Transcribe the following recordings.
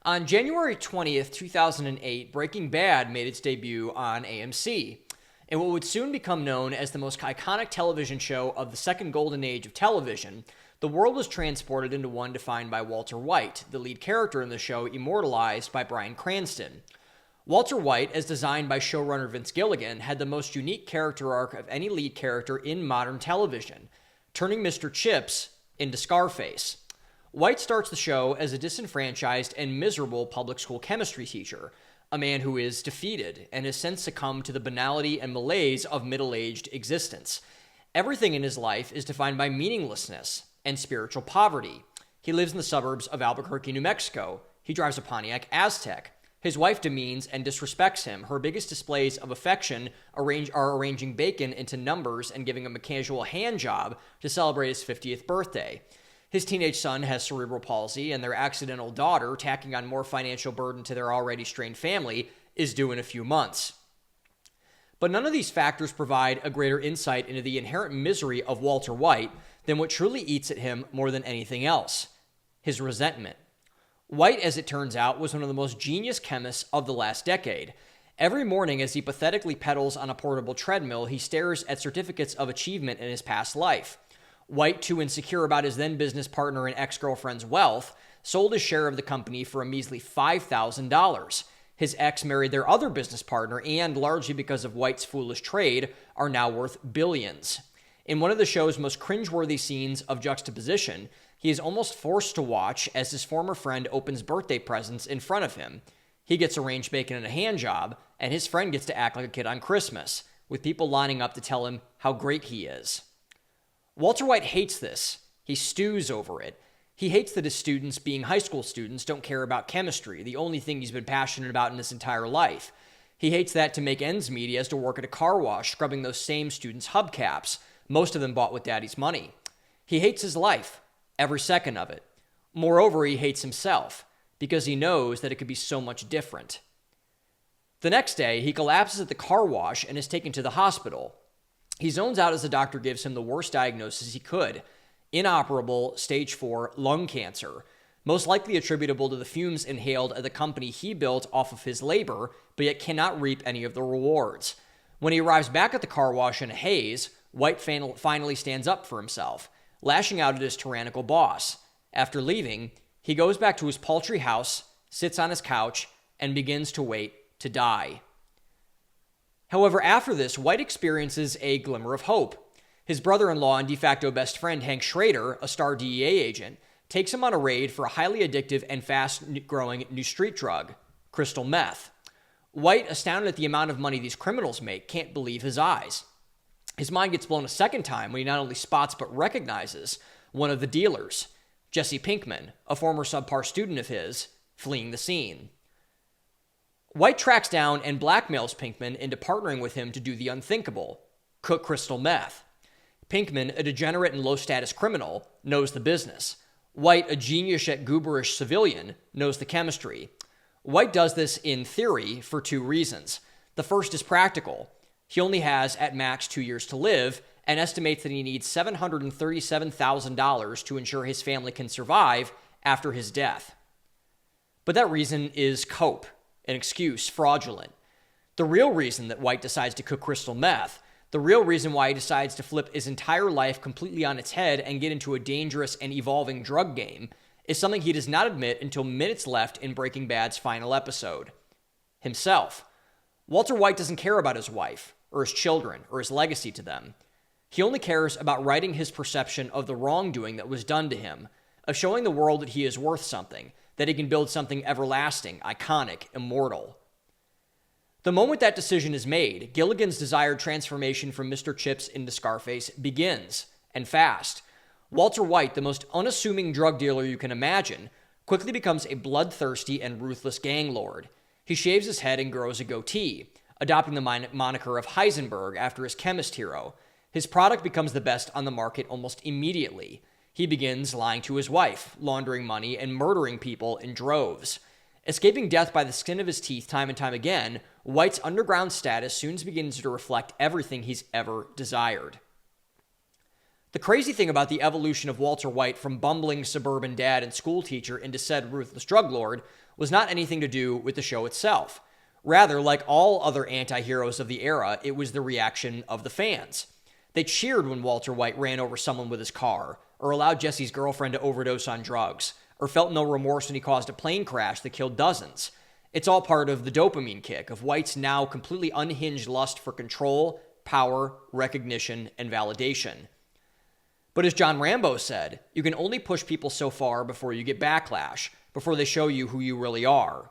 On January 20th, 2008, Breaking Bad made its debut on AMC. In what would soon become known as the most iconic television show of the second golden age of television, the world was transported into one defined by Walter White, the lead character in the show immortalized by Bryan Cranston. Walter White, as designed by showrunner Vince Gilligan, had the most unique character arc of any lead character in modern television, turning Mr. Chips into Scarface. White starts the show as a disenfranchised and miserable public school chemistry teacher, a man who is defeated and has since succumbed to the banality and malaise of middle-aged existence. Everything in his life is defined by meaninglessness and spiritual poverty. He lives in the suburbs of Albuquerque, New Mexico. He drives a Pontiac Aztek. His wife demeans and disrespects him. Her biggest displays of affection are arranging bacon into numbers and giving him a casual hand job to celebrate his 50th birthday. His teenage son has cerebral palsy, and their accidental daughter, tacking on more financial burden to their already strained family, is due in a few months. But none of these factors provide a greater insight into the inherent misery of Walter White than what truly eats at him more than anything else: his resentment. White, as it turns out, was one of the most genius chemists of the last decade. Every morning, as he pathetically pedals on a portable treadmill, he stares at certificates of achievement in his past life. White, too insecure about his then business partner and ex-girlfriend's wealth, sold his share of the company for a measly $5,000. His ex married their other business partner and, largely because of White's foolish trade, are now worth billions. In one of the show's most cringeworthy scenes of juxtaposition, he is almost forced to watch as his former friend opens birthday presents in front of him. He gets arranged bacon and a hand job, and his friend gets to act like a kid on Christmas, with people lining up to tell him how great he is. Walter White hates this. He stews over it. He hates that his students, being high school students, don't care about chemistry, the only thing he's been passionate about in his entire life. He hates that to make ends meet, he has to work at a car wash scrubbing those same students' hubcaps, most of them bought with daddy's money. He hates his life, every second of it. Moreover, he hates himself, because he knows that it could be so much different. The next day, he collapses at the car wash and is taken to the hospital. He zones out as the doctor gives him the worst diagnosis he could: inoperable stage 4 lung cancer, most likely attributable to the fumes inhaled at the company he built off of his labor, but yet cannot reap any of the rewards. When he arrives back at the car wash in a haze, White finally stands up for himself, lashing out at his tyrannical boss. After leaving, he goes back to his paltry house, sits on his couch, and begins to wait to die. However, after this, White experiences a glimmer of hope. His brother-in-law and de facto best friend, Hank Schrader, a star DEA agent, takes him on a raid for a highly addictive and fast-growing new street drug, crystal meth. White, astounded at the amount of money these criminals make, can't believe his eyes. His mind gets blown a second time when he not only spots but recognizes one of the dealers, Jesse Pinkman, a former subpar student of his, fleeing the scene. White tracks down and blackmails Pinkman into partnering with him to do the unthinkable: cook crystal meth. Pinkman, a degenerate and low-status criminal, knows the business. White, a genius yet gooberish civilian, knows the chemistry. White does this, in theory, for two reasons. The first is practical. He only has, at max, 2 years to live, and estimates that he needs $737,000 to ensure his family can survive after his death. But that reason is cope. An excuse, fraudulent. The real reason that White decides to cook crystal meth, the real reason why he decides to flip his entire life completely on its head and get into a dangerous and evolving drug game, is something he does not admit until minutes left in Breaking Bad's final episode: himself. Walter White doesn't care about his wife, or his children, or his legacy to them. He only cares about righting his perception of the wrongdoing that was done to him, of showing the world that he is worth something, that he can build something everlasting, iconic, immortal. The moment that decision is made, Gilligan's desired transformation from Mr. Chips into Scarface begins, and fast. Walter White, the most unassuming drug dealer you can imagine, quickly becomes a bloodthirsty and ruthless gang lord. He shaves his head and grows a goatee, adopting the moniker of Heisenberg after his chemist hero. His product becomes the best on the market almost immediately. He begins lying to his wife, laundering money, and murdering people in droves. Escaping death by the skin of his teeth time and time again, White's underground status soon begins to reflect everything he's ever desired. The crazy thing about the evolution of Walter White from bumbling suburban dad and schoolteacher into said ruthless drug lord was not anything to do with the show itself. Rather, like all other anti-heroes of the era, it was the reaction of the fans. They cheered when Walter White ran over someone with his car, or allowed Jesse's girlfriend to overdose on drugs, or felt no remorse when he caused a plane crash that killed dozens. It's all part of the dopamine kick of White's now completely unhinged lust for control, power, recognition, and validation. But as John Rambo said, you can only push people so far before you get backlash, before they show you who you really are.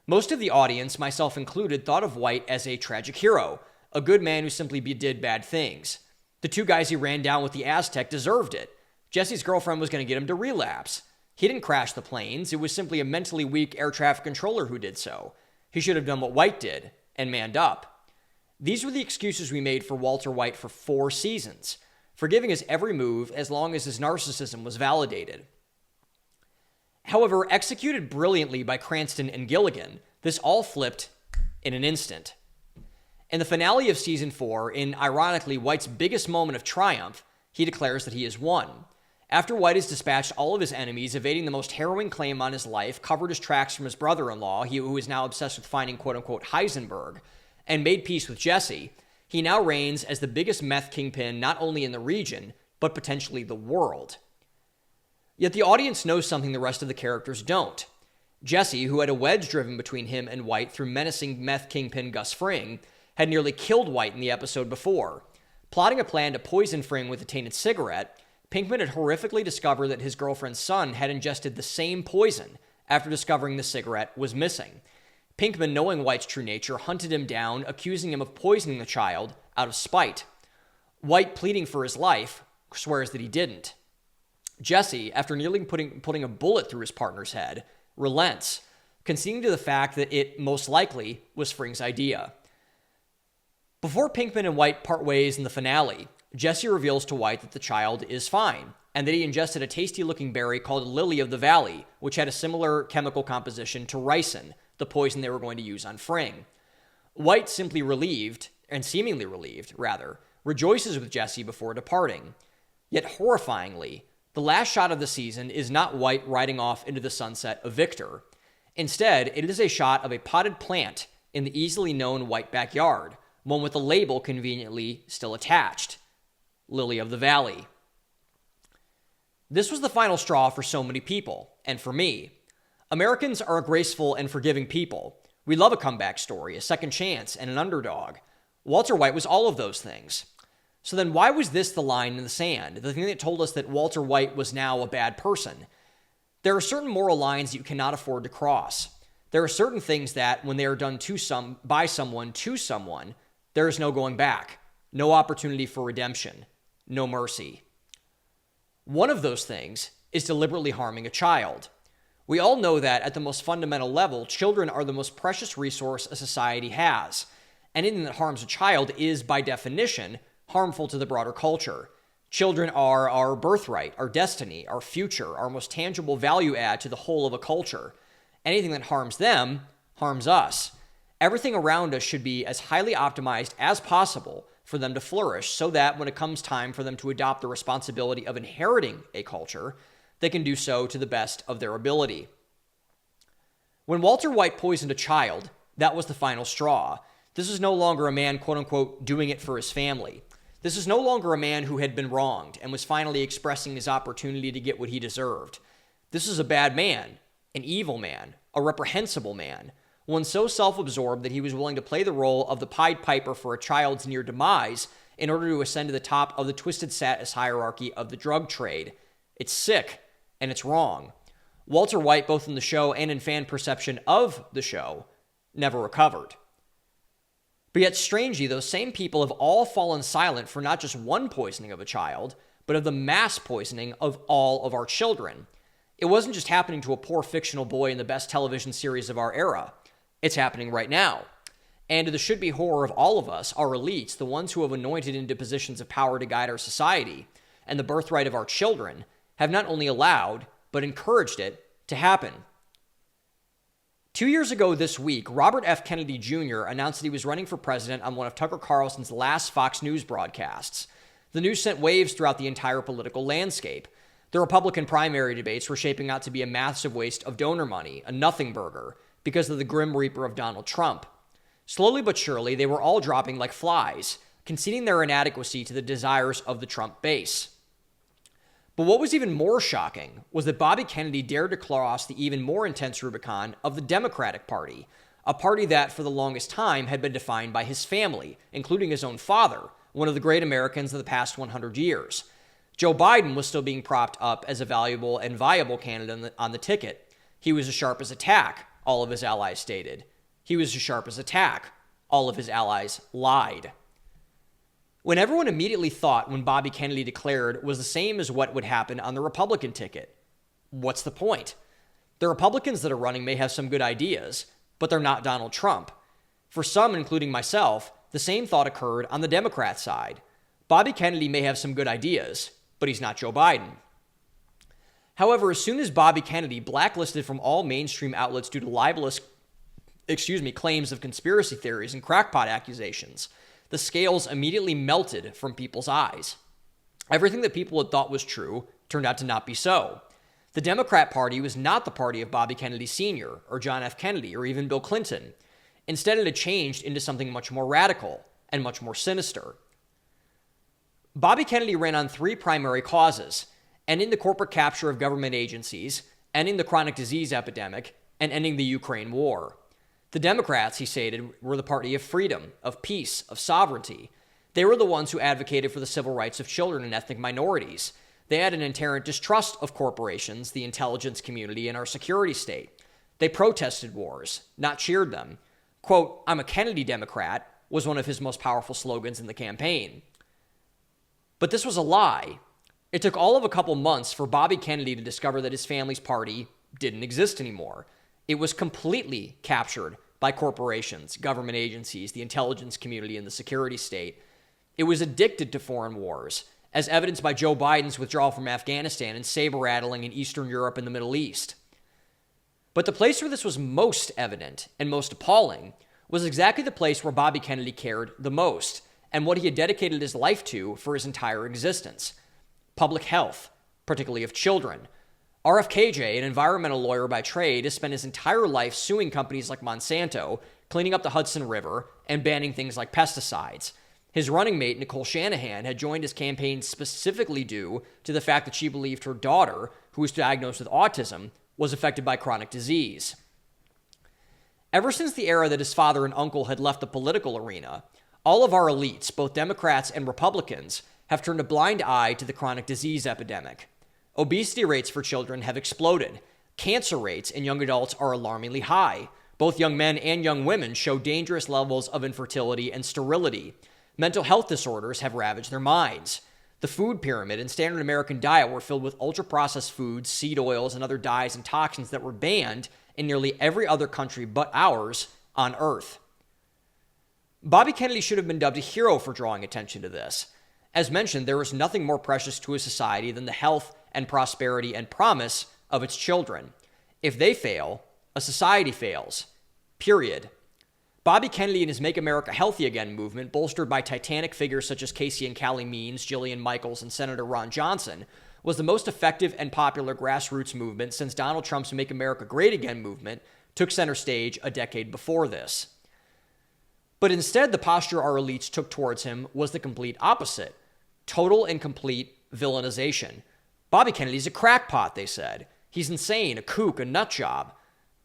Most of the audience, myself included, thought of White as a tragic hero, a good man who simply did bad things. The two guys he ran down with the Aztec deserved it. Jesse's girlfriend was going to get him to relapse. He didn't crash the planes. It was simply a mentally weak air traffic controller who did so. He should have done what White did, and manned up. These were the excuses we made for Walter White for 4 seasons, forgiving his every move as long as his narcissism was validated. However, executed brilliantly by Cranston and Gilligan, this all flipped in an instant. In the finale of season 4, in ironically White's biggest moment of triumph, he declares that he has won. After White has dispatched all of his enemies, evading the most harrowing claim on his life, covered his tracks from his brother-in-law, who is now obsessed with finding quote-unquote Heisenberg, and made peace with Jesse, he now reigns as the biggest meth kingpin not only in the region, but potentially the world. Yet the audience knows something the rest of the characters don't. Jesse, who had a wedge driven between him and White through menacing meth kingpin Gus Fring, had nearly killed White in the episode before. Plotting a plan to poison Fring with a tainted cigarette, Pinkman had horrifically discovered that his girlfriend's son had ingested the same poison after discovering the cigarette was missing. Pinkman, knowing White's true nature, hunted him down, accusing him of poisoning the child out of spite. White, pleading for his life, swears that he didn't. Jesse, after nearly putting a bullet through his partner's head, relents, conceding to the fact that it most likely was Fring's idea. Before Pinkman and White part ways in the finale, Jesse reveals to White that the child is fine, and that he ingested a tasty-looking berry called lily of the valley, which had a similar chemical composition to ricin, the poison they were going to use on Fring. White, simply relieved, and seemingly relieved, rather, rejoices with Jesse before departing. Yet horrifyingly, the last shot of the season is not White riding off into the sunset a victor. Instead, it is a shot of a potted plant in the easily known White backyard, one with the label conveniently still attached. Lily of the Valley. This was the final straw for so many people, and for me. Americans are a graceful and forgiving people. We love a comeback story, a second chance, and an underdog. Walter White was all of those things. So then why was this the line in the sand, the thing that told us that Walter White was now a bad person? There are certain moral lines that you cannot afford to cross. There are certain things that, when they are done by someone to someone, there is no going back, no opportunity for redemption, no mercy. One of those things is deliberately harming a child. We all know that at the most fundamental level, children are the most precious resource a society has. Anything that harms a child is, by definition, harmful to the broader culture. Children are our birthright, our destiny, our future, our most tangible value add to the whole of a culture. Anything that harms them harms us. Everything around us should be as highly optimized as possible for them to flourish, so that when it comes time for them to adopt the responsibility of inheriting a culture, they can do so to the best of their ability. When Walter White poisoned a child, that was the final straw. This is no longer a man, quote-unquote, doing it for his family. This is no longer a man who had been wronged and was finally expressing his opportunity to get what he deserved. This is a bad man, an evil man, a reprehensible man, one so self-absorbed that he was willing to play the role of the Pied Piper for a child's near demise in order to ascend to the top of the twisted status hierarchy of the drug trade. It's sick, and it's wrong. Walter White, both in the show and in fan perception of the show, never recovered. But yet, strangely, those same people have all fallen silent for not just one poisoning of a child, but of the mass poisoning of all of our children. It wasn't just happening to a poor fictional boy in the best television series of our era. It's happening right now. And to the should-be horror of all of us, our elites, the ones who have anointed into positions of power to guide our society, and the birthright of our children, have not only allowed, but encouraged it to happen. 2 years ago this week, Robert F. Kennedy Jr. announced that he was running for president on one of Tucker Carlson's last Fox News broadcasts. The news sent waves throughout the entire political landscape. The Republican primary debates were shaping out to be a massive waste of donor money, a nothing burger, because of the grim reaper of Donald Trump. Slowly but surely, they were all dropping like flies, conceding their inadequacy to the desires of the Trump base. But what was even more shocking was that Bobby Kennedy dared to cross the even more intense Rubicon of the Democratic Party, a party that for the longest time had been defined by his family, including his own father, one of the great Americans of the past 100 years. Joe Biden was still being propped up as a valuable and viable candidate on the ticket. He was as sharp as a tack, all of his allies stated. He was as sharp as a tack. All of his allies lied. When everyone immediately thought when Bobby Kennedy declared was the same as what would happen on the Republican ticket. What's the point? The Republicans that are running may have some good ideas, but they're not Donald Trump. For some, including myself, the same thought occurred on the Democrat side. Bobby Kennedy may have some good ideas, but he's not Joe Biden. However, as soon as Bobby Kennedy blacklisted from all mainstream outlets due to libelous claims of conspiracy theories and crackpot accusations, the scales immediately melted from people's eyes. Everything that people had thought was true turned out to not be so. The Democrat Party was not the party of Bobby Kennedy Sr., or John F. Kennedy, or even Bill Clinton. Instead, it had changed into something much more radical and much more sinister. Bobby Kennedy ran on three primary causes: ending the corporate capture of government agencies, ending the chronic disease epidemic, and ending the Ukraine war. The Democrats, he stated, were the party of freedom, of peace, of sovereignty. They were the ones who advocated for the civil rights of children and ethnic minorities. They had an inherent distrust of corporations, the intelligence community, and our security state. They protested wars, not cheered them. Quote, "I'm a Kennedy Democrat," was one of his most powerful slogans in the campaign. But this was a lie. It took all of a couple months for Bobby Kennedy to discover that his family's party didn't exist anymore. It was completely captured by corporations, government agencies, the intelligence community, and the security state. It was addicted to foreign wars, as evidenced by Joe Biden's withdrawal from Afghanistan and saber-rattling in Eastern Europe and the Middle East. But the place where this was most evident and most appalling was exactly the place where Bobby Kennedy cared the most, and what he had dedicated his life to for his entire existence: public health, particularly of children. RFKJ, an environmental lawyer by trade, has spent his entire life suing companies like Monsanto, cleaning up the Hudson River, and banning things like pesticides. His running mate, Nicole Shanahan, had joined his campaign specifically due to the fact that she believed her daughter, who was diagnosed with autism, was affected by chronic disease. Ever since the era that his father and uncle had left the political arena, all of our elites, both Democrats and Republicans, have turned a blind eye to the chronic disease epidemic. Obesity rates for children have exploded. Cancer rates in young adults are alarmingly high. Both young men and young women show dangerous levels of infertility and sterility. Mental health disorders have ravaged their minds. The food pyramid and standard American diet were filled with ultra-processed foods, seed oils, and other dyes and toxins that were banned in nearly every other country but ours on Earth. Bobby Kennedy should have been dubbed a hero for drawing attention to this. As mentioned, there is nothing more precious to a society than the health and prosperity and promise of its children. If they fail, a society fails. Period. Bobby Kennedy and his Make America Healthy Again movement, bolstered by titanic figures such as Casey and Callie Means, Jillian Michaels, and Senator Ron Johnson, was the most effective and popular grassroots movement since Donald Trump's Make America Great Again movement took center stage a decade before this. But instead, the posture our elites took towards him was the complete opposite: total and complete villainization. Bobby Kennedy's a crackpot, they said. He's insane, a kook, a nut job.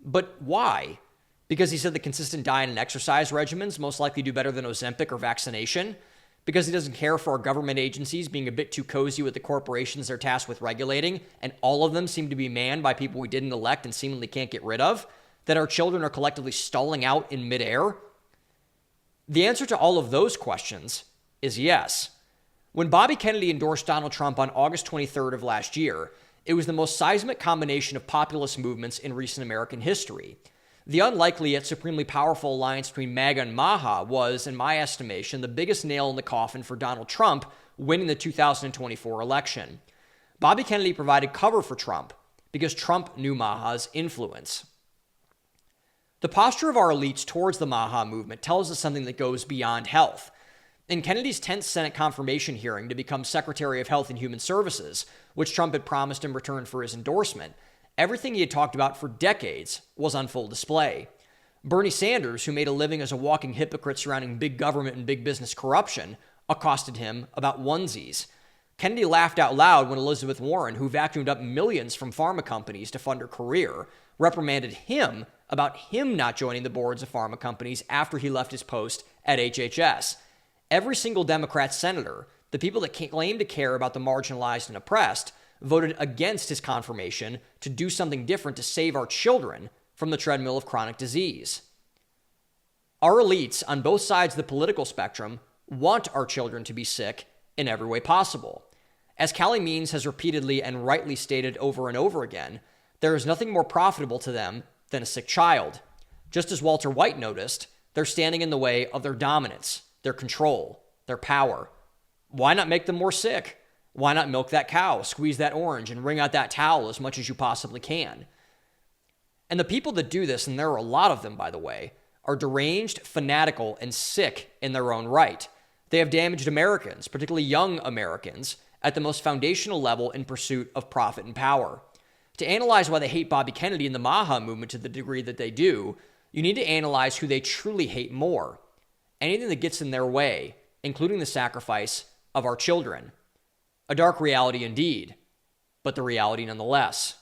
But why? Because he said the consistent diet and exercise regimens most likely do better than Ozempic or vaccination? Because he doesn't care for our government agencies being a bit too cozy with the corporations they're tasked with regulating, and all of them seem to be manned by people we didn't elect and seemingly can't get rid of? That our children are collectively stalling out in midair? The answer to all of those questions is yes. When Bobby Kennedy endorsed Donald Trump on August 23rd of last year, it was the most seismic combination of populist movements in recent American history. The unlikely yet supremely powerful alliance between MAGA and MAHA was, in my estimation, the biggest nail in the coffin for Donald Trump winning the 2024 election. Bobby Kennedy provided cover for Trump because Trump knew MAHA's influence. The posture of our elites towards the MAHA movement tells us something that goes beyond health. In Kennedy's 10th Senate confirmation hearing to become Secretary of Health and Human Services, which Trump had promised in return for his endorsement, everything he had talked about for decades was on full display. Bernie Sanders, who made a living as a walking hypocrite surrounding big government and big business corruption, accosted him about onesies. Kennedy laughed out loud when Elizabeth Warren, who vacuumed up millions from pharma companies to fund her career, reprimanded him about him not joining the boards of pharma companies after he left his post at HHS. Every single Democrat senator, the people that claim to care about the marginalized and oppressed, voted against his confirmation to do something different to save our children from the treadmill of chronic disease. Our elites on both sides of the political spectrum want our children to be sick in every way possible. As Callie Means has repeatedly and rightly stated over and over again, there is nothing more profitable to them than a sick child. Just as Walter White noticed, they're standing in the way of their dominance, their control, their power. Why not make them more sick? Why not milk that cow, squeeze that orange, and wring out that towel as much as you possibly can? And the people that do this, and there are a lot of them, by the way, are deranged, fanatical, and sick in their own right. They have damaged Americans, particularly young Americans, at the most foundational level in pursuit of profit and power. To analyze why they hate Bobby Kennedy and the Maha movement to the degree that they do, you need to analyze who they truly hate more. Anything that gets in their way, including the sacrifice of our children. A dark reality indeed, but the reality nonetheless.